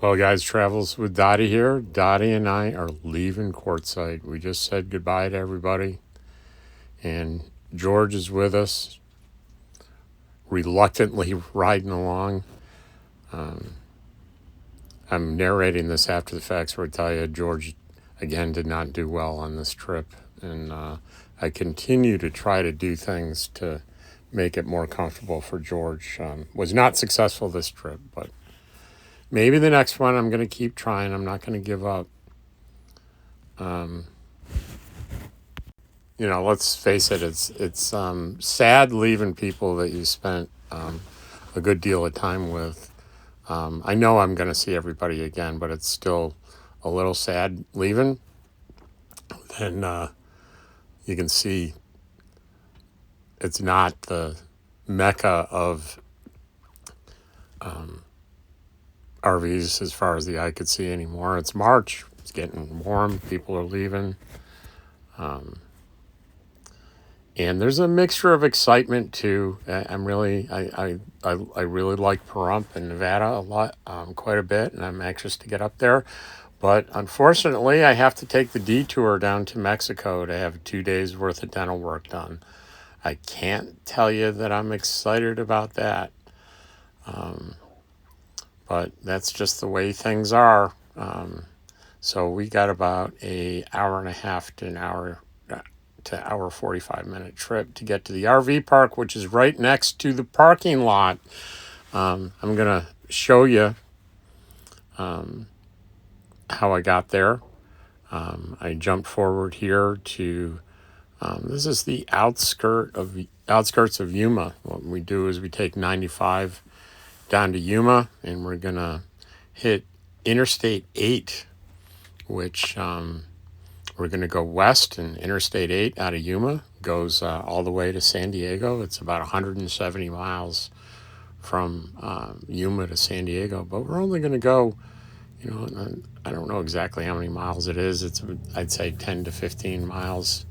Well, guys, Travels with Dottie here. Dottie and I are leaving Quartzsite. We just said goodbye to everybody, and George is with us, reluctantly riding along. I'm narrating this after the fact, so I tell you, George, again, did not do well on this trip, and I continue to try to do things to make it more comfortable for George. Was not successful this trip, but maybe the next one I'm going to keep trying. I'm not going to give up. Let's face it, it's sad leaving people that you spent a good deal of time with. I know I'm going to see everybody again, but it's still a little sad leaving. And you can see it's not the mecca of RVs as far as the eye could see anymore. It's March. It's getting warm. People are leaving. And there's a mixture of excitement too. I really like Pahrump in Nevada a lot, quite a bit, and I'm anxious to get up there. But unfortunately, I have to take the detour down to Mexico to have 2 days worth of dental work done. I can't tell you that I'm excited about that, but that's just the way things are. So we got about an hour and a half to an hour 45-minute trip to get to the RV park, which is right next to the parking lot. I'm going to show you how I got there. I jumped forward here to, this is the outskirts of Yuma. What we do is we take 95 down to Yuma, and we're going to hit Interstate 8, which we're going to go west, and Interstate 8 out of Yuma goes all the way to San Diego. It's about 170 miles from Yuma to San Diego, but we're only going to go, I don't know exactly how many miles it is. It's, I'd say, 10 to 15 miles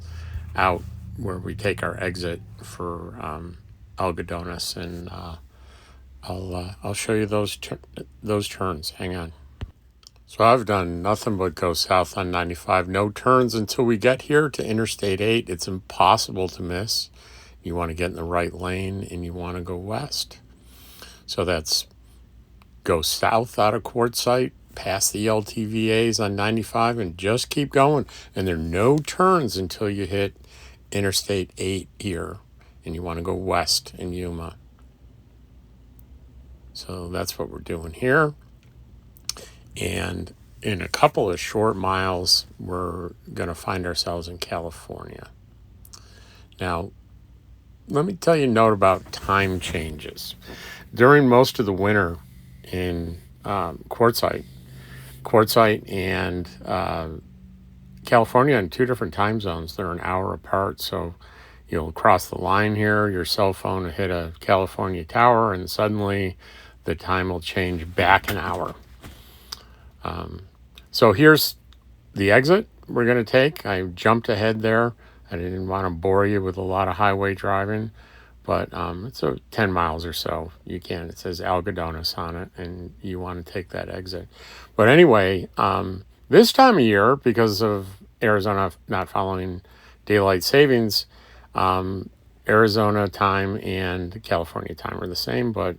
out where we take our exit for Algodones, and I'll show you those turns. Hang on. So I've done nothing but go south on 95. No turns until we get here to Interstate 8. It's impossible to miss. You want to get in the right lane, and you want to go west. So that's go south out of Quartzsite, past the LTVAs on 95, and just keep going. And there are no turns until you hit Interstate 8 here, and you want to go west in Yuma. So that's what we're doing here. And in a couple of short miles, we're going to find ourselves in California. Now, let me tell you a note about time changes. During most of the winter in Quartzsite and California in two different time zones. They're an hour apart, so you'll cross the line here, your cell phone will hit a California tower, and suddenly the time will change back an hour. So here's the exit we're going to take. I jumped ahead there. I didn't want to bore you with a lot of highway driving, but it's 10 miles or so. You can. It says Algodones on it, and you want to take that exit. But anyway, this time of year, because of Arizona not following daylight savings, Arizona time and California time are the same, but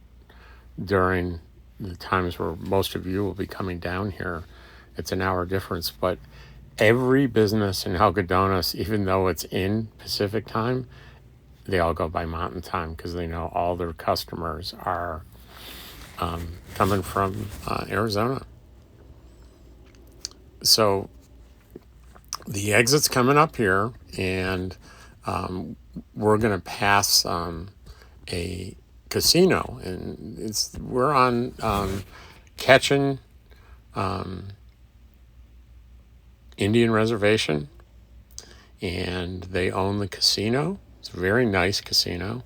during the times where most of you will be coming down here, it's an hour difference. But every business in Algodones, even though it's in Pacific time, they all go by Mountain time because they know all their customers are coming from Arizona. So the exit's coming up here, and we're going to pass a casino, and we're on Ketchian Indian Reservation, and they own the casino. It's a very nice casino,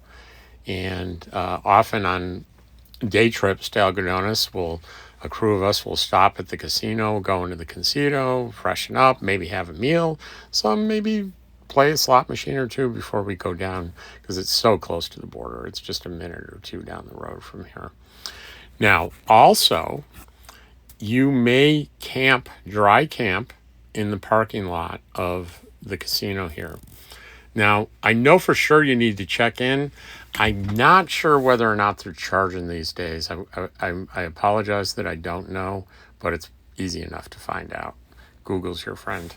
and often on day trips to Algodones, a crew of us will stop at the casino, go into the casino, freshen up, maybe have a meal, some maybe play a slot machine or two before we go down, because it's so close to the border. It's just a minute or two down the road from here. Now, also, you may dry camp in the parking lot of the casino here. Now, I know for sure you need to check in. I'm not sure whether or not they're charging these days. I apologize that I don't know, but it's easy enough to find out. Google's your friend.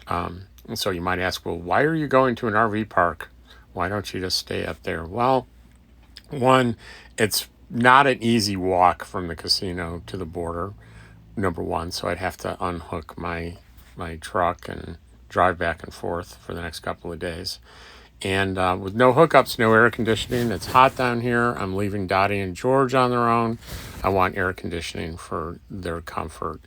And so you might ask, well, why are you going to an RV park? Why don't you just stay up there? Well, one, it's not an easy walk from the casino to the border, number one. So I'd have to unhook my truck and drive back and forth for the next couple of days. And with no hookups, no air conditioning, it's hot down here. I'm leaving Dottie and George on their own. I want air conditioning for their comfort.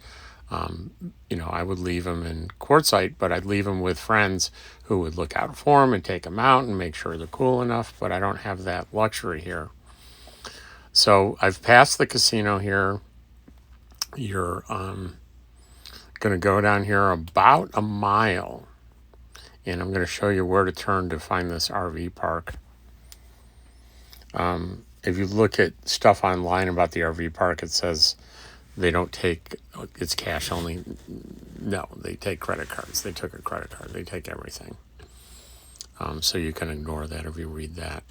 I would leave them in Quartzsite, but I'd leave them with friends who would look out for them and take them out and make sure they're cool enough, but I don't have that luxury here. So I've passed the casino here. You're going to go down here about a mile, and I'm going to show you where to turn to find this RV park. If you look at stuff online about the RV park, it says they don't take, it's cash only. No, they take credit cards. They took a credit card. They take everything. So you can ignore that if you read that.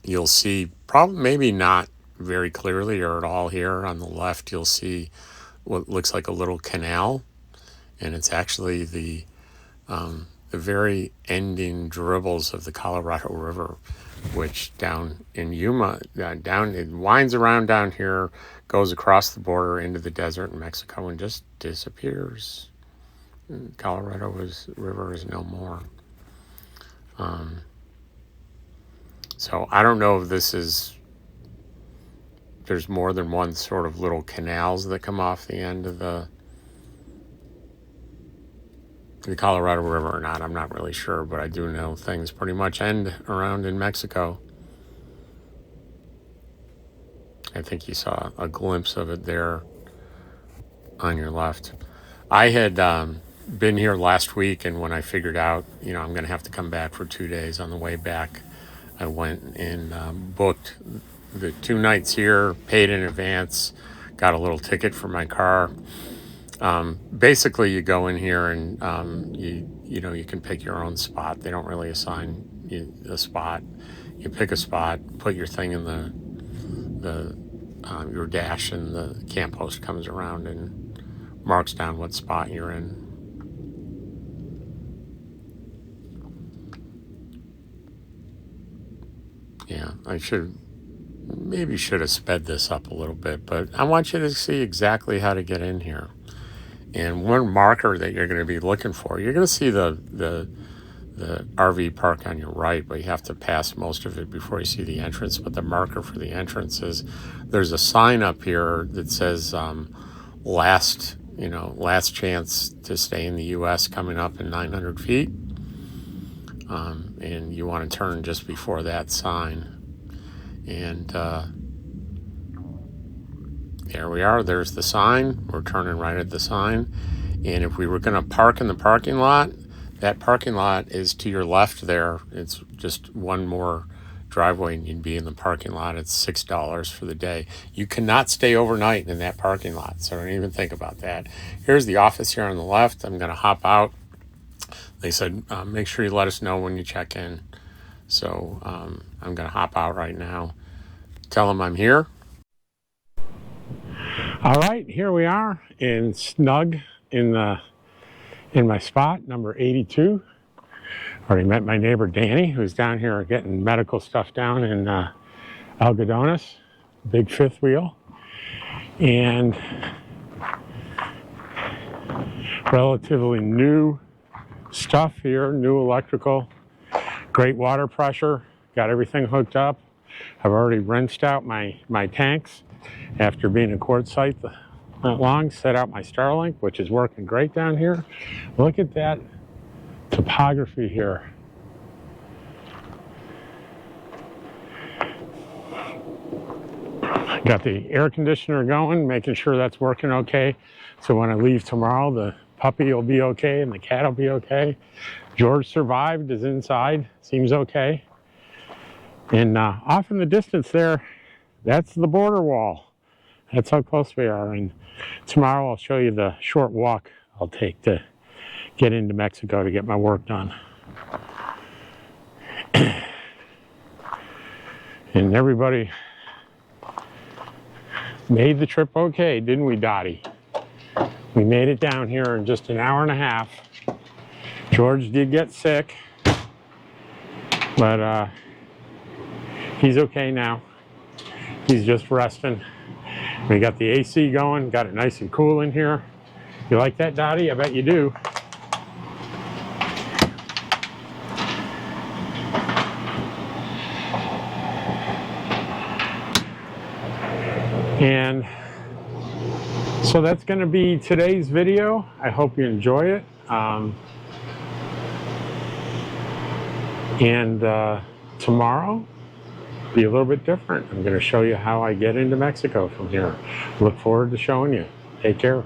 You'll see, probably maybe not very clearly or at all here on the left, you'll see what looks like a little canal. And it's actually the very ending dribbles of the Colorado River, which down in Yuma, it winds around down here, goes across the border into the desert in Mexico, and just disappears. Colorado River is no more. So I don't know if there's more than one sort of little canals that come off the end of the Colorado River or not. I'm not really sure, but I do know things pretty much end around in Mexico. I think you saw a glimpse of it there on your left. I had been here last week, and when I figured out, I'm going to have to come back for 2 days, on the way back, I went and booked the 2 nights here, paid in advance, got a little ticket for my car. Basically, you go in here and you can pick your own spot. They don't really assign you a spot. You pick a spot, put your thing in your dash, and the camp host comes around and marks down what spot you're in. Yeah, I should have sped this up a little bit, but I want you to see exactly how to get in here. And one marker that you're going to be looking for, you're going to see the RV park on your right, but you have to pass most of it before you see the entrance. But the marker for the entrance is, there's a sign up here that says last chance to stay in the U.S. coming up in 900 feet. And you want to turn just before that sign. And there we are. There's the sign. We're turning right at the sign. And if we were going to park in the parking lot, that parking lot is to your left there. It's just one more driveway and you'd be in the parking lot. It's $6 for the day. You cannot stay overnight in that parking lot, so don't even think about that. Here's the office here on the left. I'm going to hop out. They said, make sure you let us know when you check in. So I'm going to hop out right now. Tell them I'm here. All right, here we are in snug in my spot, number 82. Already met my neighbor Danny, who's down here getting medical stuff down in Algodones, big fifth wheel. And relatively new stuff here, new electrical, great water pressure, got everything hooked up. I've already rinsed out my tanks after being in Quartzsite not long, set out my Starlink, which is working great down here. Look at that topography here. Got the air conditioner going, making sure that's working okay. So when I leave tomorrow, the puppy will be okay and the cat will be okay. George survived, is inside, seems okay. And off in the distance there, that's the border wall. That's how close we are. And tomorrow I'll show you the short walk I'll take to get into Mexico to get my work done. And everybody made the trip okay, didn't we, Dottie? We made it down here in just an hour and a half. George did get sick, but he's okay now. He's just resting. We got the AC going, got it nice and cool in here. You like that, Dottie? I bet you do. And so that's going to be today's video. I hope you enjoy it. Tomorrow be a little bit different. I'm going to show you how I get into Mexico from here. Look forward to showing you. Take care.